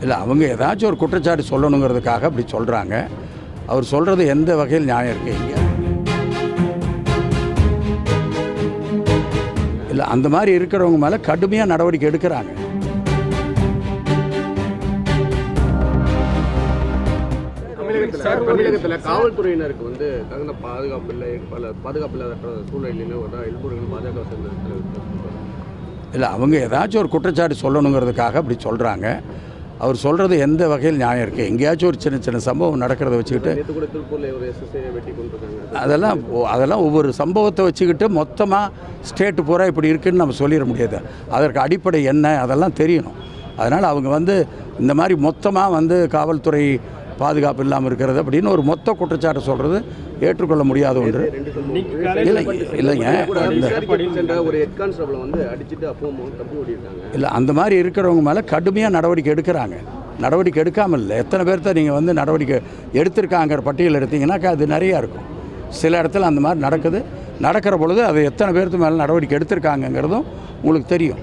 இல்லை, அவங்க ஏதாச்சும் ஒரு குற்றச்சாட்டு சொல்லணுங்கிறதுக்காக அப்படி சொல்கிறாங்க. அவர் சொல்கிறது எந்த வகையில் நியாயம் இருக்குது இங்கே? இல்லை, அந்த மாதிரி இருக்கிறவங்க மேலே கடுமையாக நடவடிக்கை எடுக்கிறாங்க. தமிழகத்தில் காவல்துறையினருக்கு தகுந்த பாதுகாப்பு இல்லை, பாதுகாப்பு இல்லாத சூழ்நிலையில் எழுபூர்கள் பாஜக இல்லை, அவங்க ஏதாச்சும் ஒரு குற்றச்சாட்டு சொல்லணுங்கிறதுக்காக அப்படி சொல்கிறாங்க. அவர் சொல்கிறது எந்த வகையில் நியாயம் இருக்குது? எங்கேயாச்சும் ஒரு சின்ன சின்ன சம்பவம் நடக்கிறத வச்சுக்கிட்டு அதெல்லாம் ஒவ்வொரு சம்பவத்தை வச்சுக்கிட்டு மொத்தமாக ஸ்டேட்டு பூரா இப்படி இருக்குதுன்னு நம்ம சொல்லிட முடியாது. அதற்கு அடிப்படை என்ன அதெல்லாம் தெரியணும். அதனால் அவங்க இந்த மாதிரி மொத்தமாக காவல்துறை பாதுகாப்பு இல்லாமல் இருக்கிறது அப்படின்னு ஒரு மொத்த குற்றச்சாட்டு சொல்கிறது ஏற்றுக்கொள்ள முடியாத ஒன்று. இல்லைங்க, இல்லை, அந்த மாதிரி இருக்கிறவங்க மேலே கடுமையாக நடவடிக்கை எடுக்கிறாங்க. நடவடிக்கை எடுக்காமல் இல்லை, எத்தனை பேர்த்த நீங்கள் நடவடிக்கை எடுத்திருக்காங்கிற பட்டியல் எடுத்தீங்கன்னாக்கா அது நிறையா இருக்கும். சில இடத்துல அந்த மாதிரி நடக்குது. நடக்கிற பொழுது அது எத்தனை பேர்த்து மேலே நடவடிக்கை எடுத்திருக்காங்கங்கிறதும் உங்களுக்கு தெரியும்.